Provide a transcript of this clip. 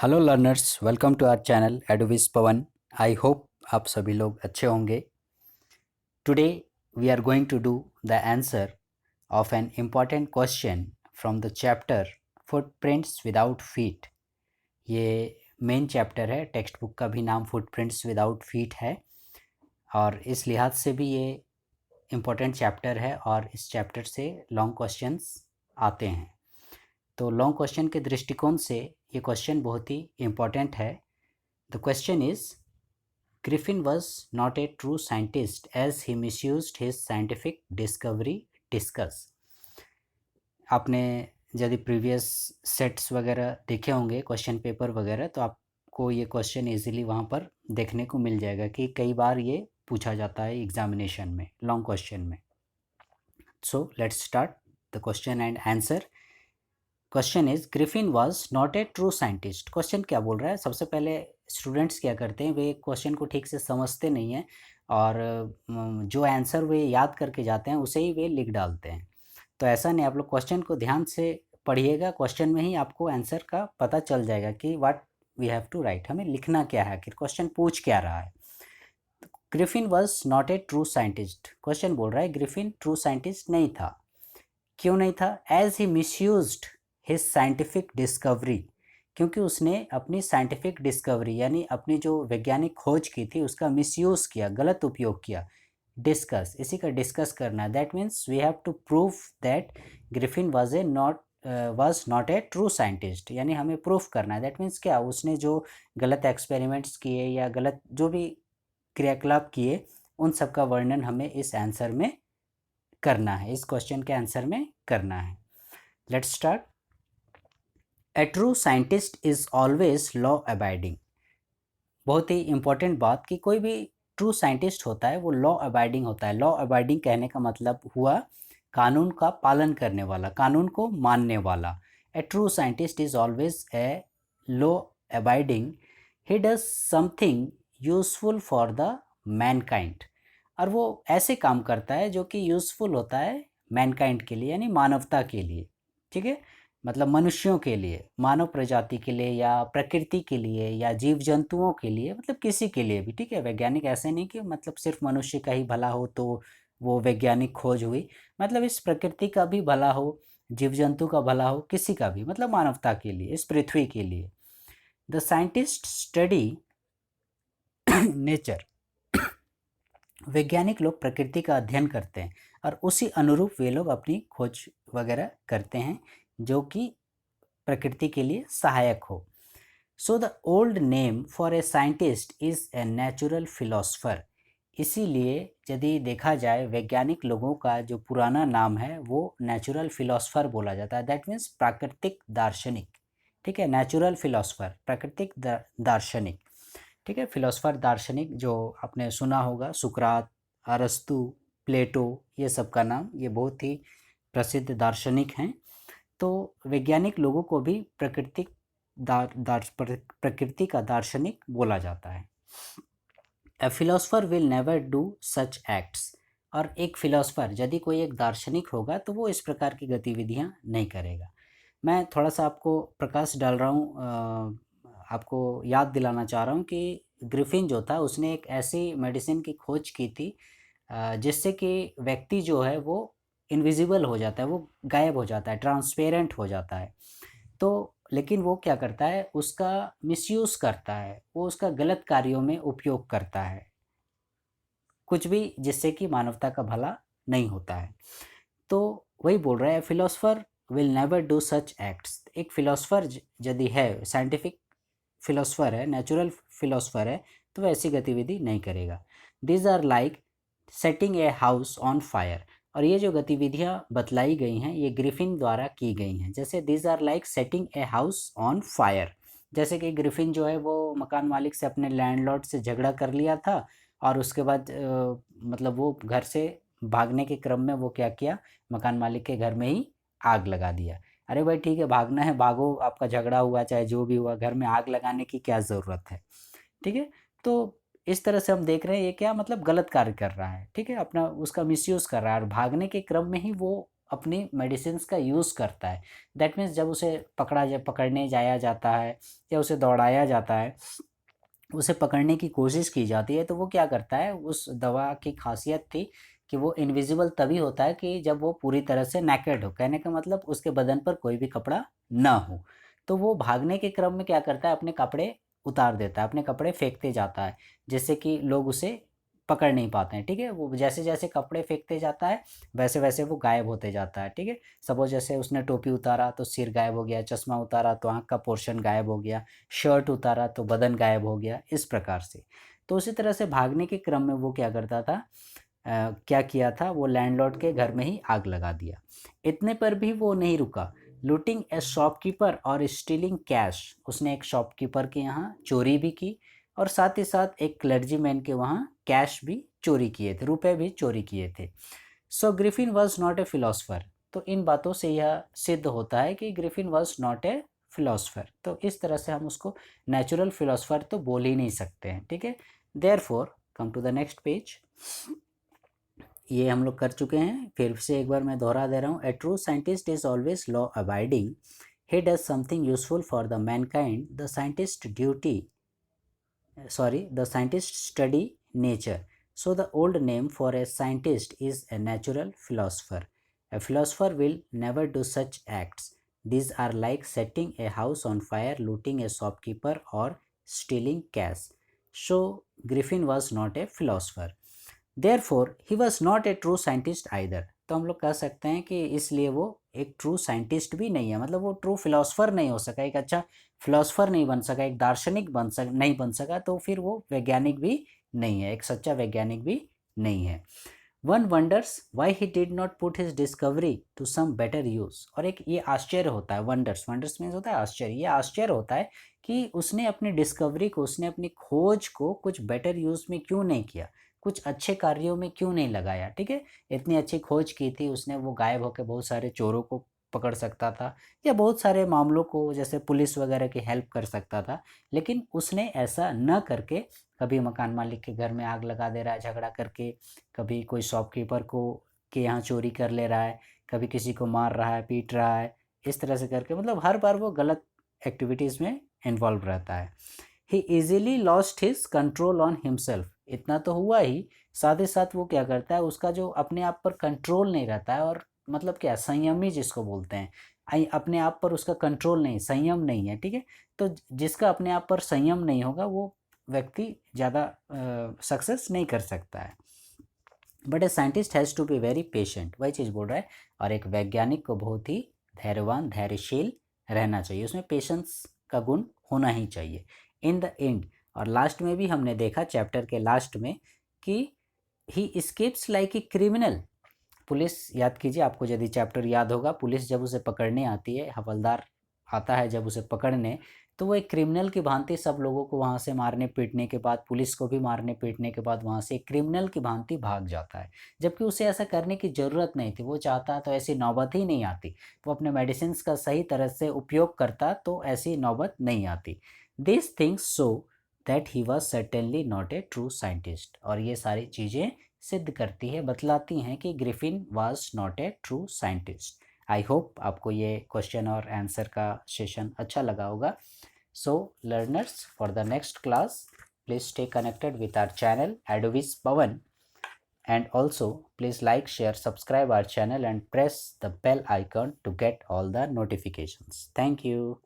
Hello learners, welcome to our channel एडोविस Pawan. I hope आप सभी लोग अच्छे होंगे। Today we are going to do the answer of an important question from the chapter footprints without feet. ये main chapter है, text book का भी नाम फुटप्रिंट्स विदाउट फीट है और इस लिहाज से भी ये इम्पॉर्टेंट चैप्टर है और इस चैप्टर से लॉन्ग क्वेश्चंस आते हैं। तो लॉन्ग क्वेश्चन के दृष्टिकोण से ये क्वेश्चन बहुत ही इम्पॉर्टेंट है। The question is, Griffin was not a true scientist as he misused his scientific discovery discuss. आपने यदि प्रीवियस सेट्स वगैरह देखे होंगे, क्वेश्चन पेपर वगैरह, तो आपको ये क्वेश्चन इजीली वहाँ पर देखने को मिल जाएगा कि कई बार ये पूछा जाता है एग्जामिनेशन में, लॉन्ग क्वेश्चन में। So let's start the question and answer. Question is, Griffin was not a true scientist. Question क्या बोल रहा है? सबसे पहले स्टूडेंट्स क्या करते हैं, वे क्वेश्चन को ठीक से समझते नहीं हैं और जो आंसर वे याद करके जाते हैं उसे ही वे लिख डालते हैं। तो ऐसा नहीं, आप लोग क्वेश्चन को ध्यान से पढ़िएगा, क्वेश्चन में ही आपको आंसर का पता चल जाएगा कि what we have to write, हमें लिखना क्या है, आखिर क्वेश्चन पूछ क्या रहा है। Griffin was not a true scientist, question बोल रहा है ग्रिफिन ट्रू साइंटिस्ट नहीं था। क्यों नहीं था? As he misused his scientific discovery, क्योंकि उसने अपनी साइंटिफिक डिस्कवरी यानी अपनी जो वैज्ञानिक खोज की थी उसका मिसयूज़ किया, गलत उपयोग किया। डिस्कस, इसी का डिस्कस करना है। That means we have to prove that Griffin was not a true scientist, यानी हमें प्रूफ करना है। दैट मीन्स क्या, उसने जो गलत एक्सपेरिमेंट्स किए या गलत जो भी क्रियाकलाप किए उन सब का वर्णन हमें इस आंसर में करना है, इस क्वेश्चन के आंसर में करना है। Let's start. A true scientist is always law abiding. बहुत ही इंपॉर्टेंट बात कि कोई भी ट्रू साइंटिस्ट होता है वो लॉ अबाइडिंग होता है। लॉ अबाइडिंग कहने का मतलब हुआ कानून का पालन करने वाला, कानून को मानने वाला। A true scientist is always a law abiding. He does something useful for the mankind, और वो ऐसे काम करता है जो कि यूज़फुल होता है मैनकाइंड के लिए, यानी मानवता के लिए। ठीक है, मतलब मनुष्यों के लिए, मानव प्रजाति के लिए या प्रकृति के लिए या जीव जंतुओं के लिए, मतलब किसी के लिए भी। ठीक है, वैज्ञानिक ऐसे नहीं कि मतलब सिर्फ मनुष्य का ही भला हो तो वो वैज्ञानिक खोज हुई, मतलब इस प्रकृति का भी भला हो, जीव जंतु का भला हो, किसी का भी, मतलब मानवता के लिए, इस पृथ्वी के लिए। The scientist study nature. वैज्ञानिक लोग प्रकृति का अध्ययन करते हैं और उसी अनुरूप वे लोग अपनी खोज वगैरह करते हैं जो कि प्रकृति के लिए सहायक हो। So the old name for a scientist is a natural philosopher. इसीलिए यदि देखा जाए वैज्ञानिक लोगों का जो पुराना नाम है वो नेचुरल फिलोसफर बोला जाता है। दैट मीन्स प्राकृतिक दार्शनिक। ठीक है, नेचुरल फिलोसफर, प्राकृतिक दार्शनिक। ठीक है, फिलोसफर दार्शनिक जो आपने सुना होगा, सुकरात, अरस्तु, प्लेटो, ये सब का नाम, ये बहुत ही प्रसिद्ध दार्शनिक हैं। तो वैज्ञानिक लोगों को भी प्रकृति का दार्शनिक बोला जाता है। A philosopher will never do such acts. और एक फिलोसफर, यदि कोई एक दार्शनिक होगा तो वो इस प्रकार की गतिविधियां नहीं करेगा। मैं थोड़ा सा आपको प्रकाश डाल रहा हूँ, आपको याद दिलाना चाह रहा हूँ कि ग्रिफिन जो था उसने एक ऐसी मेडिसिन की खोज की थी जिससे कि व्यक्ति जो है वो इनविजिबल हो जाता है, वो गायब हो जाता है, ट्रांसपेरेंट हो जाता है। तो लेकिन वो क्या करता है, उसका मिसयूज़ करता है, वो उसका गलत कार्यों में उपयोग करता है, कुछ भी जिससे कि मानवता का भला नहीं होता है। तो वही बोल रहा है, philosopher will never do such acts. एक फिलोसफर यदि है, साइंटिफिक फिलोसफर है, नेचुरल फिलोसफर है, तो वह ऐसी गतिविधि नहीं करेगा। These are like setting a house on fire. और ये जो गतिविधियाँ बतलाई गई हैं ये ग्रिफिन द्वारा की गई हैं। जैसे these are like setting a house on fire, जैसे कि ग्रिफिन जो है वो मकान मालिक से, अपने लैंडलॉर्ड से झगड़ा कर लिया था और उसके बाद मतलब वो घर से भागने के क्रम में वो क्या किया, मकान मालिक के घर में ही आग लगा दिया। अरे भाई ठीक है, भागना है भागो, आपका झगड़ा हुआ चाहे जो भी हुआ, घर में आग लगाने की क्या ज़रूरत है। ठीक है, तो इस तरह से हम देख रहे हैं ये क्या मतलब गलत कार्य कर रहा है। ठीक है, अपना उसका मिसयूज़ कर रहा है और भागने के क्रम में ही वो अपनी मेडिसिन्स का यूज़ करता है। दैट मीन्स जब उसे पकड़ने जाया जाता है या उसे दौड़ाया जाता है, उसे पकड़ने की कोशिश की जाती है, तो वो क्या करता है, उस दवा की ख़ासियत थी कि वो इनविजिबल तभी होता है कि जब वो पूरी तरह से नेकेड हो। कहने का मतलब उसके बदन पर कोई भी कपड़ा ना हो। तो वो भागने के क्रम में क्या करता है, अपने कपड़े उतार देता है, अपने कपड़े फेंकते जाता है, जिससे कि लोग उसे पकड़ नहीं पाते हैं, ठीक है? वो जैसे-जैसे कपड़े फेंकते जाता है, वैसे-वैसे वो गायब होते जाता है, ठीक है? सपोज़ जैसे उसने टोपी उतारा तो सिर गायब हो गया, चश्मा उतारा तो आँख का पोर्शन गायब हो गया, शर्ट उतारा तो बदन गायब हो गया, इस प्रकार से। तो उसी तरह से भागने के क्रम में वो क्या करता था, क्या किया था, वो लैंडलॉर्ड के घर में ही आग लगा दिया। इतने पर भी वो नहीं रुका। लूटिंग ए शॉपकीपर और स्टीलिंग कैश, उसने एक शॉपकीपर के यहाँ चोरी भी की और साथ ही साथ एक क्लर्जीमैन के वहाँ कैश भी चोरी किए थे, रुपए भी चोरी किए थे। So Griffin was not a philosopher. तो इन बातों से यह सिद्ध होता है कि Griffin was not a philosopher. तो इस तरह से हम उसको नेचुरल फिलोसफर तो बोल ही नहीं सकते हैं, ठीक है? Therefore come to the next page. ये हम लोग कर चुके हैं, फिर से एक बार मैं दोहरा दे रहा हूँ। A true scientist is always law abiding, he does something useful for the mankind, the scientist study nature. So the old name for a scientist is a natural philosopher. A philosopher will never do such acts. These are like setting a house on fire, looting a shopkeeper, or stealing cash. So Griffin was not a philosopher. Therefore he was not a true scientist either. तो हम लोग कह सकते हैं कि इसलिए वो एक ट्रू साइंटिस्ट भी नहीं है, मतलब वो ट्रू फिलोसफर नहीं हो सका, एक अच्छा फिलोसफर नहीं बन सका, एक दार्शनिक नहीं बन सका, तो फिर वो वैज्ञानिक भी नहीं है, एक सच्चा वैज्ञानिक भी नहीं है। One wonders why he did not put his discovery to some better use. और एक ये आश्चर्य होता है, वंडर्स मीन्स होता है आश्चर्य, ये आश्चर्य होता है कि उसने अपनी डिस्कवरी को, उसने अपनी खोज को कुछ बेटर यूज़ में क्यों नहीं किया, कुछ अच्छे कार्यों में क्यों नहीं लगाया, ठीक है? इतनी अच्छी खोज की थी उसने, वो गायब होकर बहुत सारे चोरों को पकड़ सकता था या बहुत सारे मामलों को जैसे पुलिस वगैरह की हेल्प कर सकता था, लेकिन उसने ऐसा न करके कभी मकान मालिक के घर में आग लगा दे रहा है झगड़ा करके, कभी कोई शॉपकीपर को के यहाँ चोरी कर ले रहा है, कभी किसी को मार रहा है, पीट रहा है, इस तरह से करके मतलब हर बार वो गलत एक्टिविटीज़ में इन्वॉल्व रहता है। He easily lost his control on himself. इतना तो हुआ ही, साथ ही साथ वो क्या करता है, उसका जो अपने आप पर कंट्रोल नहीं रहता है, और मतलब क्या, संयमी जिसको बोलते हैं, अपने आप पर उसका कंट्रोल नहीं, संयम नहीं है, ठीक है? तो जिसका अपने आप पर संयम नहीं होगा वो व्यक्ति ज़्यादा सक्सेस नहीं कर सकता है। But a scientist has to be very patient, वही चीज़ बोल रहा है। और एक वैज्ञानिक को बहुत ही धैर्यवान, धैर्यशील रहना चाहिए, उसमें पेशेंस का गुण होना ही चाहिए। इन द एंड, और लास्ट में भी हमने देखा चैप्टर के लास्ट में कि he escapes like a criminal. Police, याद कीजिए, आपको यदि चैप्टर याद होगा, पुलिस जब उसे पकड़ने आती है, हवलदार आता है जब उसे पकड़ने, तो वो एक क्रिमिनल की भांति सब लोगों को वहाँ से मारने पीटने के बाद, पुलिस को भी मारने पीटने के बाद वहाँ से एक क्रिमिनल की भांति भाग जाता है, जबकि उसे ऐसा करने की ज़रूरत नहीं थी। वो चाहता तो ऐसी नौबत ही नहीं आती, वो अपने मेडिसिन का सही तरह से उपयोग करता तो ऐसी नौबत नहीं आती। This things so that he was certainly not a true scientist. और ये सारी चीज़ें सिद्ध करती है, बतलाती हैं कि Griffin was not a true scientist. I hope आपको ये क्वेश्चन और आंसर का सेशन अच्छा लगा होगा। सो learners, for the next class please stay connected with our channel Adovis Pawan, and also please like, share, subscribe our channel and press the bell icon to get all the notifications. Thank you.